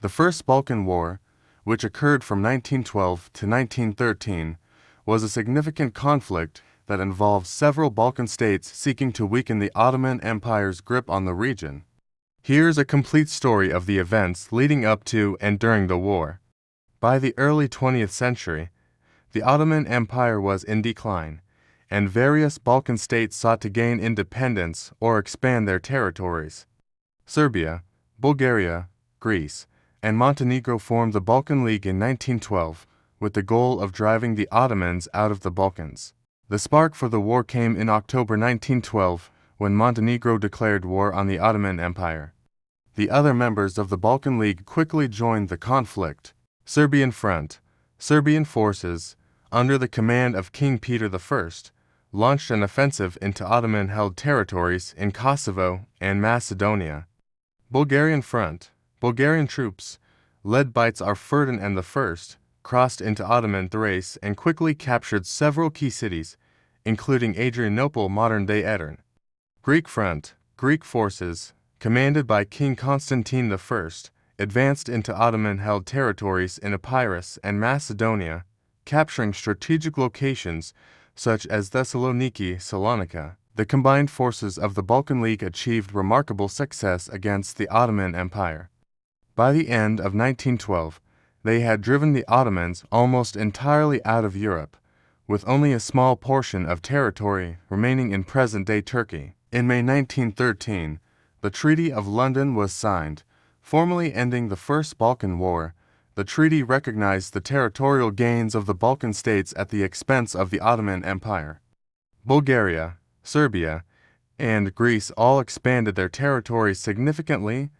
The First Balkan War, which occurred from 1912 to 1913, was a significant conflict that involved several Balkan states seeking to weaken the Ottoman Empire's grip on the region. Here's a complete story of the events leading up to and during the war. By the early 20th century, the Ottoman Empire was in decline, and various Balkan states sought to gain independence or expand their territories. Serbia, Bulgaria, Greece, and Montenegro formed the Balkan League in 1912, with the goal of driving the Ottomans out of the Balkans. The spark for the war came in October 1912, when Montenegro declared war on the Ottoman Empire. The other members of the Balkan League quickly joined the conflict. Serbian Front, Serbian forces, under the command of King Peter I, launched an offensive into Ottoman-held territories in Kosovo and Macedonia. Bulgarian Front, Bulgarian troops, led by Tsar Ferdinand I, crossed into Ottoman Thrace and quickly captured several key cities, including Adrianople, modern-day Edirne. Greek Front, Greek forces, commanded by King Constantine I, advanced into Ottoman-held territories in Epirus and Macedonia, capturing strategic locations such as Thessaloniki, Salonika. The combined forces of the Balkan League achieved remarkable success against the Ottoman Empire. By the end of 1912, they had driven the Ottomans almost entirely out of Europe, with only a small portion of territory remaining in present-day Turkey. In May 1913, the Treaty of London was signed, formally ending the First Balkan War. The treaty recognized the territorial gains of the Balkan states at the expense of the Ottoman Empire. Bulgaria, Serbia, and Greece all expanded their territories significantly,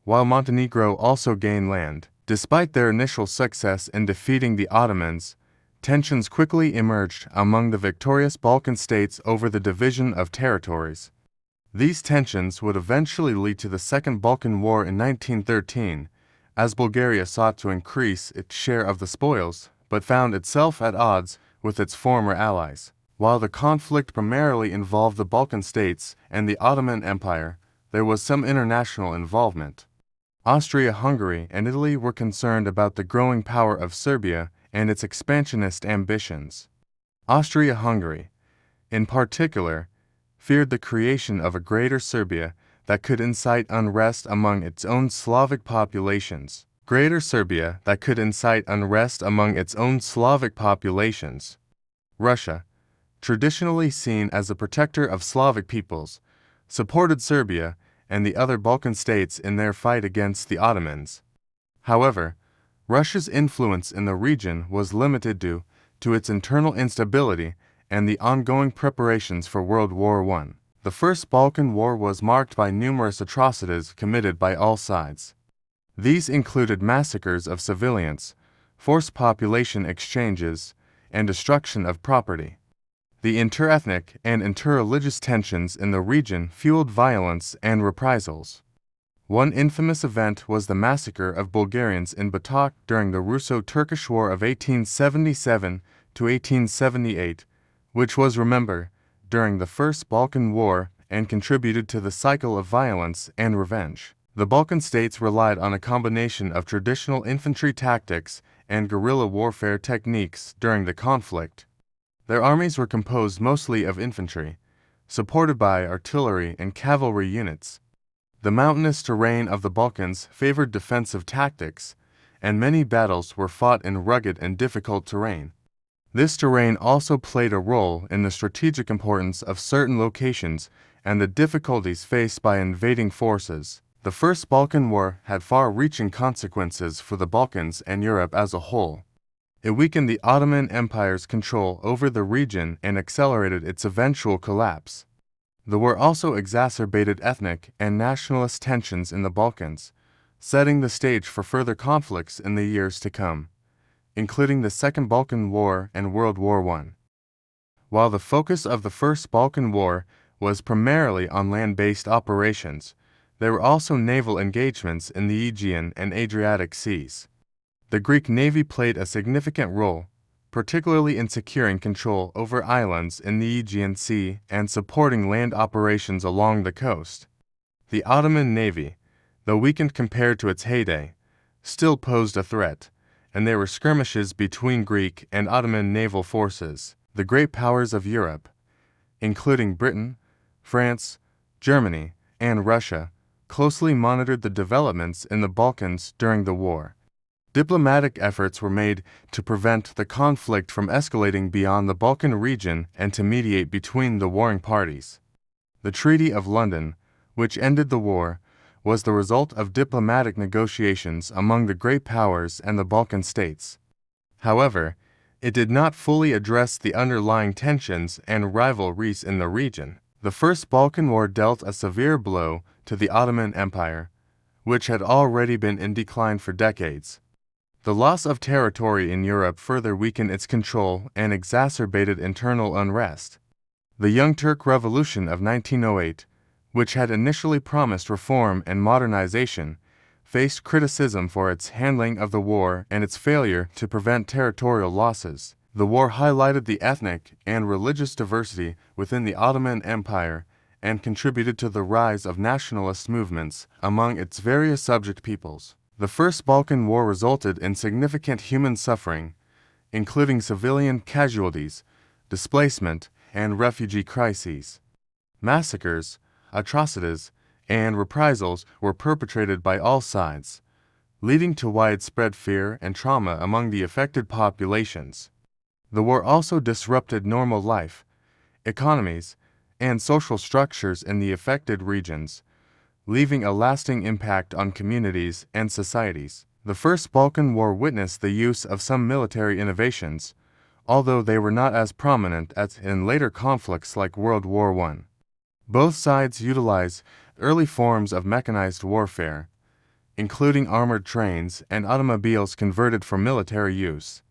while Montenegro also gained land. Despite their initial success in defeating the Ottomans, tensions quickly emerged among the victorious Balkan states over the division of territories. These tensions would eventually lead to the Second Balkan War in 1913, as Bulgaria sought to increase its share of the spoils, but found itself at odds with its former allies. While the conflict primarily involved the Balkan states and the Ottoman Empire, there was some international involvement. Austria-Hungary and Italy were concerned about the growing power of Serbia and its expansionist ambitions. Austria-Hungary, in particular, feared the creation of a greater Serbia that could incite unrest among its own Slavic populations. Greater Serbia that could incite unrest among its own Slavic populations. Russia, traditionally seen as a protector of Slavic peoples, supported Serbia and the other Balkan states in their fight against the Ottomans. However, Russia's influence in the region was limited due to its internal instability and the ongoing preparations for World War I. The First Balkan War was marked by numerous atrocities committed by all sides. These included massacres of civilians, forced population exchanges, and destruction of property. The interethnic and interreligious tensions in the region fueled violence and reprisals. One infamous event was the massacre of Bulgarians in Batak during the Russo-Turkish War of 1877 to 1878, which was, remember, during the First Balkan War and contributed to the cycle of violence and revenge. The Balkan states relied on a combination of traditional infantry tactics and guerrilla warfare techniques during the conflict. Their armies were composed mostly of infantry, supported by artillery and cavalry units. The mountainous terrain of the Balkans favored defensive tactics, and many battles were fought in rugged and difficult terrain. This terrain also played a role in the strategic importance of certain locations and the difficulties faced by invading forces. The First Balkan War had far-reaching consequences for the Balkans and Europe as a whole. It weakened the Ottoman Empire's control over the region and accelerated its eventual collapse. The war also exacerbated ethnic and nationalist tensions in the Balkans, setting the stage for further conflicts in the years to come, including the Second Balkan War and World War I. While the focus of the First Balkan War was primarily on land-based operations, there were also naval engagements in the Aegean and Adriatic Seas. The Greek Navy played a significant role, particularly in securing control over islands in the Aegean Sea and supporting land operations along the coast. The Ottoman Navy, though weakened compared to its heyday, still posed a threat, and there were skirmishes between Greek and Ottoman naval forces. The great powers of Europe, including Britain, France, Germany, and Russia, closely monitored the developments in the Balkans during the war. Diplomatic efforts were made to prevent the conflict from escalating beyond the Balkan region and to mediate between the warring parties. The Treaty of London, which ended the war, was the result of diplomatic negotiations among the great powers and the Balkan states. However, it did not fully address the underlying tensions and rivalries in the region. The First Balkan War dealt a severe blow to the Ottoman Empire, which had already been in decline for decades. The loss of territory in Europe further weakened its control and exacerbated internal unrest. The Young Turk Revolution of 1908, which had initially promised reform and modernization, faced criticism for its handling of the war and its failure to prevent territorial losses. The war highlighted the ethnic and religious diversity within the Ottoman Empire and contributed to the rise of nationalist movements among its various subject peoples. The First Balkan War resulted in significant human suffering, including civilian casualties, displacement, and refugee crises. Massacres, atrocities, and reprisals were perpetrated by all sides, leading to widespread fear and trauma among the affected populations. The war also disrupted normal life, economies, and social structures in the affected regions, leaving a lasting impact on communities and societies. The First Balkan War witnessed the use of some military innovations, although they were not as prominent as in later conflicts like World War I. Both sides utilized early forms of mechanized warfare, including armored trains and automobiles converted for military use.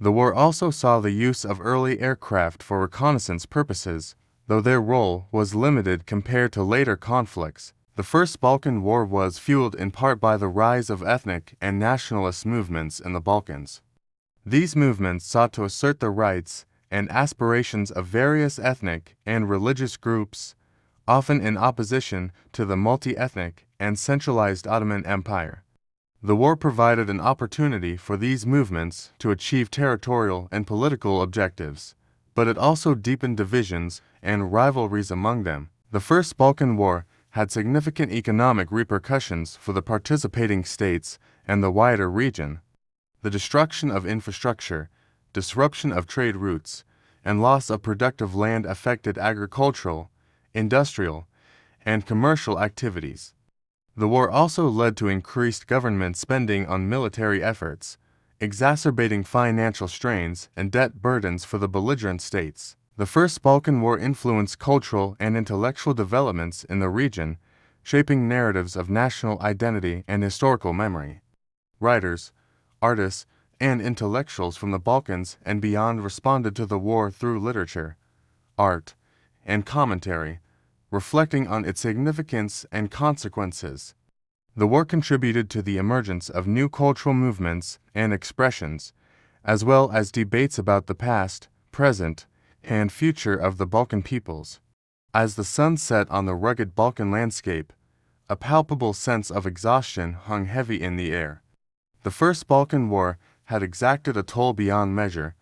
The war also saw the use of early aircraft for reconnaissance purposes, though their role was limited compared to later conflicts. The First Balkan War was fueled in part by the rise of ethnic and nationalist movements in the Balkans. These movements sought to assert the rights and aspirations of various ethnic and religious groups, often in opposition to the multi-ethnic and centralized Ottoman Empire. The war provided an opportunity for these movements to achieve territorial and political objectives, but it also deepened divisions and rivalries among them. The First Balkan War had significant economic repercussions for the participating states and the wider region. The destruction of infrastructure, disruption of trade routes, and loss of productive land affected agricultural, industrial, and commercial activities. The war also led to increased government spending on military efforts, exacerbating financial strains and debt burdens for the belligerent states. The First Balkan War influenced cultural and intellectual developments in the region, shaping narratives of national identity and historical memory. Writers, artists, and intellectuals from the Balkans and beyond responded to the war through literature, art, and commentary, reflecting on its significance and consequences. The war contributed to the emergence of new cultural movements and expressions, as well as debates about the past, present, and future of the Balkan peoples. As the sun set on the rugged Balkan landscape, a palpable sense of exhaustion hung heavy in the air. The First Balkan War had exacted a toll beyond measure,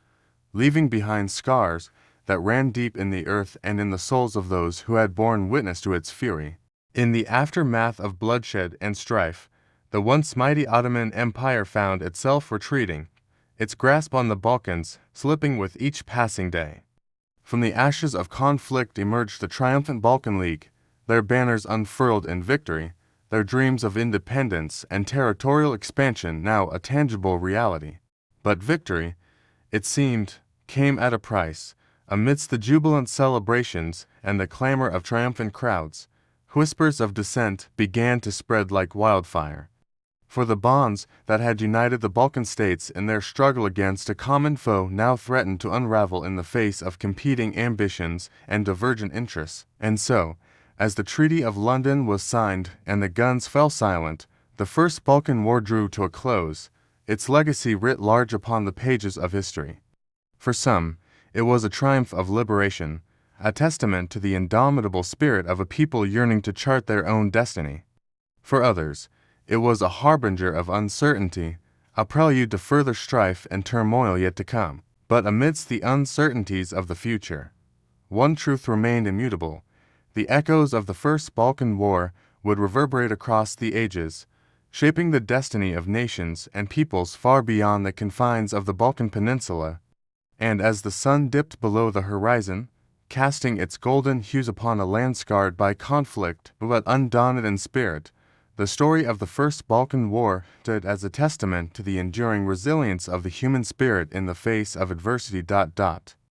leaving behind scars that ran deep in the earth and in the souls of those who had borne witness to its fury. In the aftermath of bloodshed and strife, the once mighty Ottoman Empire found itself retreating, its grasp on the Balkans slipping with each passing day. From the ashes of conflict emerged the triumphant Balkan League, their banners unfurled in victory, their dreams of independence and territorial expansion now a tangible reality. But victory, it seemed, came at a price. Amidst the jubilant celebrations and the clamor of triumphant crowds, whispers of dissent began to spread like wildfire. For the bonds that had united the Balkan states in their struggle against a common foe now threatened to unravel in the face of competing ambitions and divergent interests. And so, as the Treaty of London was signed and the guns fell silent, the First Balkan War drew to a close, its legacy writ large upon the pages of history. For some, it was a triumph of liberation, a testament to the indomitable spirit of a people yearning to chart their own destiny. For others, It was a harbinger of uncertainty, a prelude to further strife and turmoil yet to come. But amidst the uncertainties of the future, one truth remained immutable. The echoes of the First Balkan War would reverberate across the ages, shaping the destiny of nations and peoples far beyond the confines of the Balkan Peninsula. And as the sun dipped below the horizon, casting its golden hues upon a land scarred by conflict but undaunted in spirit, the story of the First Balkan War stood as a testament to the enduring resilience of the human spirit in the face of adversity.